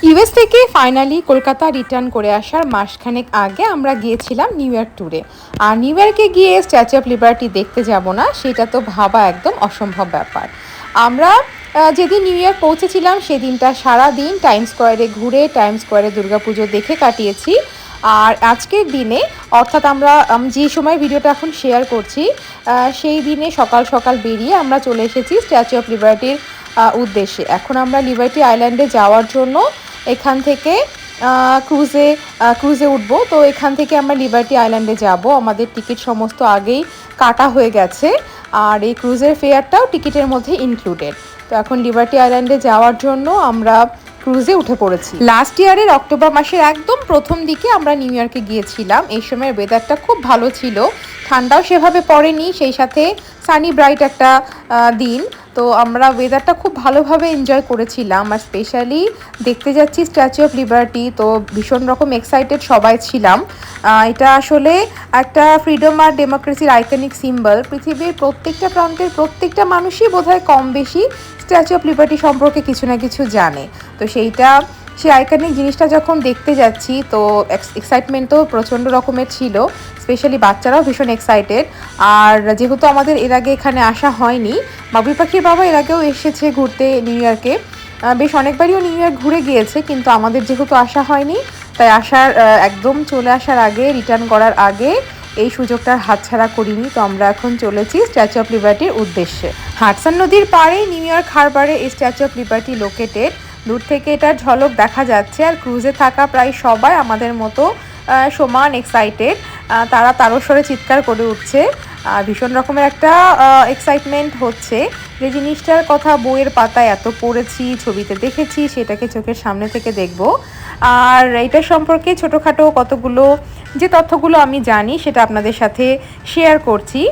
US থেকে finally Kolkata return করে আসার মাসখানেক আগে আমরা গিয়েছিলাম নিউ ইয়র্ক ট্যুরে। আর নিউ ইয়র্কে গিয়ে স্ট্যাচু অফ লিবার্টি দেখতে যাব না, সেটা তো ভাবা একদম অসম্ভব ব্যাপার। আমরা যেদিন নিউ ইয়র্ক পৌঁছেছিলাম সেদিনটা সারা দিন টাইম স্কোয়ারে ঘুরে টাইম স্কোয়ারে দুর্গাপুজো দেখে কাটিয়েছি। আর আজকের দিনে, অর্থাৎ আমরা যে সময় ভিডিওটা এখন শেয়ার করছি, সেই দিনে সকাল সকাল বেরিয়ে আমরা চলে এসেছি স্ট্যাচু অফ লিবার্টির উদ্দেশ্যে। এখন আমরা লিবার্টি আইল্যান্ডে যাওয়ার জন্য এখান থেকে ক্রুজে উঠবো। তো এখান থেকে আমরা লিবার্টি আইল্যান্ডে যাব। আমাদের টিকিট সমস্ত আগেই কাটা হয়ে গেছে, আর এই ক্রুজের ফেয়ারটাও টিকিটের মধ্যে ইনক্লুডেড। তো এখন লিবার্টি আইল্যান্ডে যাওয়ার জন্য আমরা ক্রুজে উঠে পড়েছি। লাস্ট ইয়ারের অক্টোবর মাসের একদম প্রথম দিকে আমরা নিউ ইয়র্কে গিয়েছিলাম। এই সময়ের ওয়েদারটা খুব ভালো ছিল, ঠান্ডাও সেভাবে পড়েনি, সেই সাথে সানি ব্রাইট একটা দিন। তো আমরা ওয়েদারটা খুব ভালোভাবে এনজয় করেছিলাম। আর স্পেশালি দেখতে যাচ্ছি স্ট্যাচু অফ লিবার্টি, তো ভীষণ রকম এক্সাইটেড সবাই ছিলাম। এটা আসলে একটা ফ্রিডম আর ডেমোক্রেসির আইকনিক সিম্বল। পৃথিবীর প্রত্যেকটা প্রান্তের প্রত্যেকটা মানুষই বোধহয় কম বেশি স্ট্যাচু অফ লিবার্টি সম্পর্কে কিছু না কিছু জানে। তো সেই আইকনিক জিনিসটা যখন দেখতে যাচ্ছি, তো এক্সাইটমেন্টও প্রচণ্ড রকমের ছিল। স্পেশালি বাচ্চারাও ভীষণ এক্সাইটেড। আর যেহেতু আমাদের এর আগে এখানে আসা হয়নি, বাবুই পাখির বাবা এর আগেও এসেছে ঘুরতে নিউ ইয়র্কে, বেশ অনেকবারইও নিউ ইয়র্ক ঘুরে গিয়েছে, কিন্তু আমাদের যেহেতু আসা হয়নি, তাই একদম চলে আসার আগে, রিটার্ন করার আগে এই সুযোগটার হাতছাড়া করিনি। তো আমরা এখন চলেছি স্ট্যাচু অফ লিবার্টির উদ্দেশ্যে। হাডসন নদীর পাড়ে নিউ ইয়র্ক হারবারে এই স্ট্যাচু অফ লিবার্টি লোকেটেড। দূর থেকে এটার ঝলক দেখা যাচ্ছে। আর ক্রুজে থাকা প্রায় সবাই আমাদের মতো সমান এক্সাইটেড। তারা তারস্বরে চিৎকার করে উঠছে। ভীষণ রকমের একটা এক্সাইটমেন্ট হচ্ছে। যে জিনিসটার কথা বইয়ের পাতায় এত পড়েছি, ছবিতে দেখেছি, সেটাকে চোখের সামনে থেকে দেখব। আর এটা সম্পর্কে ছোটোখাটো কতগুলো যে তথ্যগুলো আমি জানি সেটা আপনাদের সাথে শেয়ার করছি।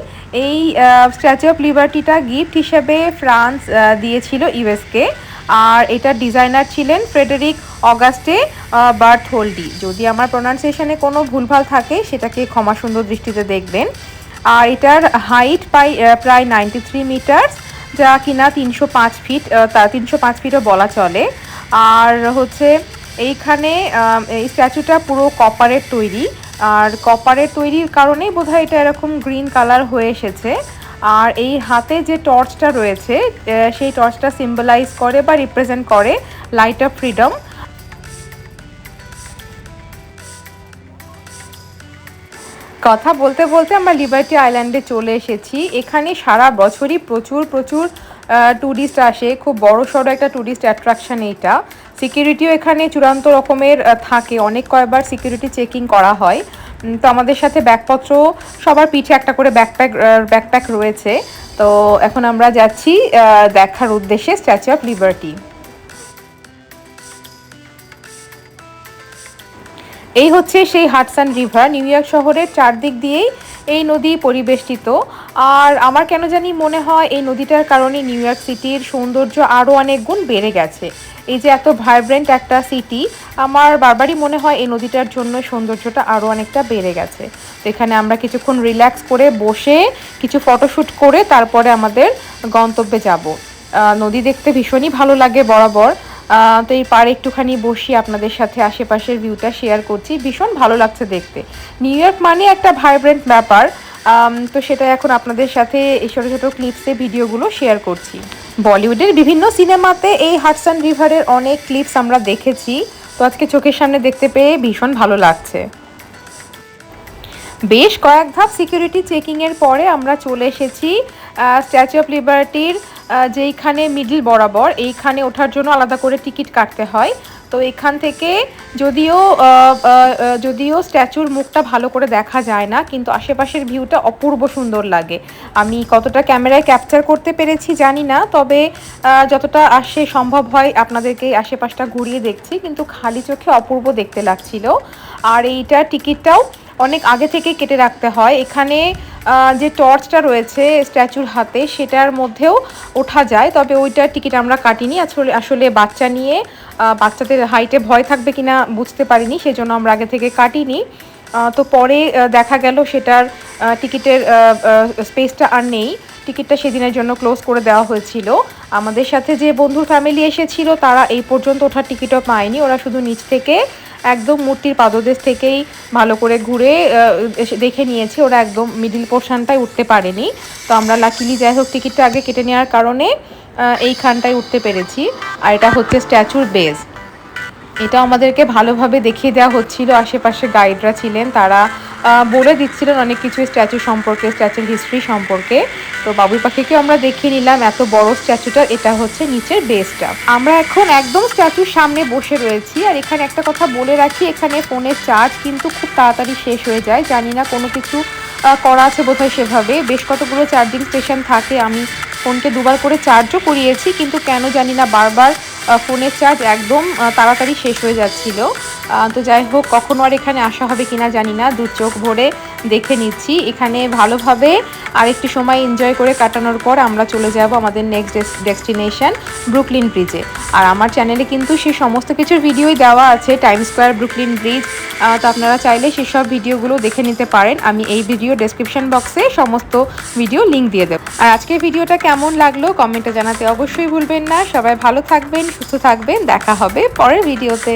এই স্ট্যাচু অফ লিবার্টিটা গিফট হিসেবে ফ্রান্স দিয়েছিল ইউএসকে। আর এটার ডিজাইনার ছিলেন ফ্রেডেরিক অগাস্টে বার্থোল্ডি। যদি আমার প্রোনাউন্সিয়েশনে কোনো ভুলভাল থাকে সেটাকে ক্ষমা সুন্দর দৃষ্টিতে দেখবেন। আর এটার হাইট প্রায় 93 মিটার, যা কিনা 305 ফিট, 305 ফিটও বলা চলে। আর হচ্ছে এইখানে এই স্ট্যাচুটা পুরো কপারের তৈরি। আর কপারের তৈরির কারণেই বোধহয় এটা এরকম গ্রিন কালার হয়ে এসেছে। আর এই হাতে যে টর্চটা রয়েছে, সেই টর্চটা সিম্বলাইজ করে বা রিপ্রেজেন্ট করে লাইট অফ ফ্রিডম। কথা বলতে বলতে আমরা লিবার্টি আইল্যান্ডে চলে এসেছি। এখানে সারা বছরই প্রচুর প্রচুর ট্যুরিস্ট আসে। খুব বড় সড়ো একটা ট্যুরিস্ট অ্যাট্রাকশন এইটা। সিকিউরিটিও এখানে চূড়ান্ত রকমের থাকে, অনেক কয়েকবার সিকিউরিটি চেকিং করা হয়। তো আমাদের সাথে ব্যাগপত্র, সবার পিঠে একটা করে ব্যাকপ্যাক রয়েছে। তো এখন আমরা যাচ্ছি দেখার উদ্দেশ্যে স্ট্যাচু অফ লিবার্টি। এই হচ্ছে সেই হাডসন রিভার। নিউ ইয়র্ক শহরের চারদিক দিয়েই এই নদী পরিবেষ্টিত। আর আমার কেন জানি মনে হয় এই নদীটার কারণে নিউ ইয়র্ক সিটির সৌন্দর্য আরও অনেক গুণ বেড়ে গেছে। এই যে এত ভাইব্রেন্ট একটা সিটি, আমার বারবারই মনে হয় এই নদীটার জন্য সৌন্দর্যটা আরও অনেকটা বেড়ে গেছে। তো এখানে আমরা কিছুক্ষণ রিল্যাক্স করে বসে কিছু ফটোশ্যুট করে তারপরে আমাদের গন্তব্যে যাব। নদী দেখতে ভীষণই ভালো লাগে বরাবর। তো এই পাড়ে একটুখানি বসি, আপনাদের সাথে আশেপাশের ভিউটা শেয়ার করছি। ভীষণ ভালো লাগছে দেখতে। নিউ ইয়র্ক মানে একটা ভাইব্রেন্ট ব্যাপার। তো সেটা এখন আপনাদের সাথে এই ছোটো ছোটো ক্লিপসে ভিডিওগুলো শেয়ার করছি। বলিউডের বিভিন্ন সিনেমাতে এই হাডসন রিভারের অনেক ক্লিপস আমরা দেখেছি। তো আজকে চোখের সামনে দেখতে পেয়ে ভীষণ ভালো লাগছে। বেশ কয়েক ধাপ সিকিউরিটি চেকিংয়ের পরে আমরা চলে এসেছি স্ট্যাচু অফ লিবার্টির যেইখানে মিডল বরাবর। এইখানে ওঠার জন্য আলাদা করে টিকিট কাটতে হয়। তো এখান থেকে যদিও স্ট্যাচুর মুখটা ভালো করে দেখা যায় না, কিন্তু আশেপাশের ভিউটা অপূর্ব সুন্দর লাগে। আমি কতটা ক্যামেরায় ক্যাপচার করতে পেরেছি জানি না, তবে যতটা সম্ভব হয় আপনাদেরকে আশেপাশটা ঘুরিয়ে দেখছি, কিন্তু খালি চোখে অপূর্ব দেখতে লাগছিল। আর এইটার টিকিটটাও অনেক আগে থেকে কেটে রাখতে হয়। এখানে যে টর্চটা রয়েছে স্ট্যাচুর হাতে, সেটার মধ্যেও ওঠা যায়, তবে ওইটার টিকিট আমরা কাটিনি। আসলে বাচ্চা নিয়ে বাচ্চাদের হাইটে ভয় থাকবে কিনা বুঝতে পারিনি, সেজন্য আমরা আগে থেকে কাটিনি। তো পরে দেখা গেল সেটার টিকিটের স্পেসটা আর নেই, টিকিটটা সেদিনের জন্য ক্লোজ করে দেওয়া হয়েছিল। আমাদের সাথে যে বন্ধুর ফ্যামিলি এসেছিল তারা এই পর্যন্ত ওঠার টিকিটও পায়নি, ওরা শুধু নিচ থেকে একদম মূর্তির পাদদেশ থেকেই ভালো করে ঘুরে দেখে নিয়েছে, ওরা একদম মিডিল পোর্শনটায় উঠতে পারেনি। তো আমরা লাকিলি যাই হোক টিকিটটা আগে কেটে নেওয়ার কারণে এইখানটায় উঠতে পেরেছি। আর এটা হচ্ছে স্ট্যাচুর বেস, এটা আমাদেরকে ভালোভাবে দেখিয়ে দেওয়া হচ্ছিল, আশেপাশে গাইডরা ছিলেন, তারা বলে দিচ্ছিলেন অনেক কিছু স্ট্যাচু সম্পর্কে, স্ট্যাচুর হিস্ট্রি সম্পর্কে। তো বাবুই পাখিকে আমরা দেখিয়ে নিলাম এত বড় স্ট্যাচুটা, এটা হচ্ছে নিচের বেসটা। আমরা এখন একদম স্ট্যাচুর সামনে বসে রয়েছি। আর এখানে একটা কথা বলে রাখি, এখানে ফোনের চার্জ কিন্তু খুব তাড়াতাড়ি শেষ হয়ে যায়, জানি না কোনো কিছু করা আছে বোধহয় সেভাবে, বেশ কতগুলো চার্জিং স্টেশন থাকে, আমি ফোনকে দুবার করে চার্জও করিয়েছি, কিন্তু কেন জানি না বারবার ফোনের চার্জ একদম তাড়াতাড়ি শেষ হয়ে যাচ্ছিল। তো যাই হোক, কখনো আর এখানে আসা হবে কিনা জানি না, দু চোখ ভরে দেখে নিচ্ছি। এখানে ভালোভাবে আরেকটু সময় এনজয় করে কাটানোর পর আমরা চলে যাব আমাদের নেক্সট ডেস্টিনেশন ব্রুকলিন ব্রিজে। আর আমার চ্যানেলে কিন্তু সেই সমস্ত কিছুর ভিডিওই দেওয়া আছে, টাইম স্কোয়ার, ব্রুকলিন ব্রিজ, তো আপনারা চাইলে সেসব ভিডিওগুলো দেখে নিতে পারেন। আমি এই ভিডিও ডেসক্রিপশন বক্সে সমস্ত ভিডিও লিঙ্ক দিয়ে দেবো। আর আজকের ভিডিওটা কেমন লাগলো কমেন্টে জানাতে অবশ্যই ভুলবেন না। সবাই ভালো থাকবেন, সুস্থ থাকবেন, দেখা হবে পরের ভিডিওতে।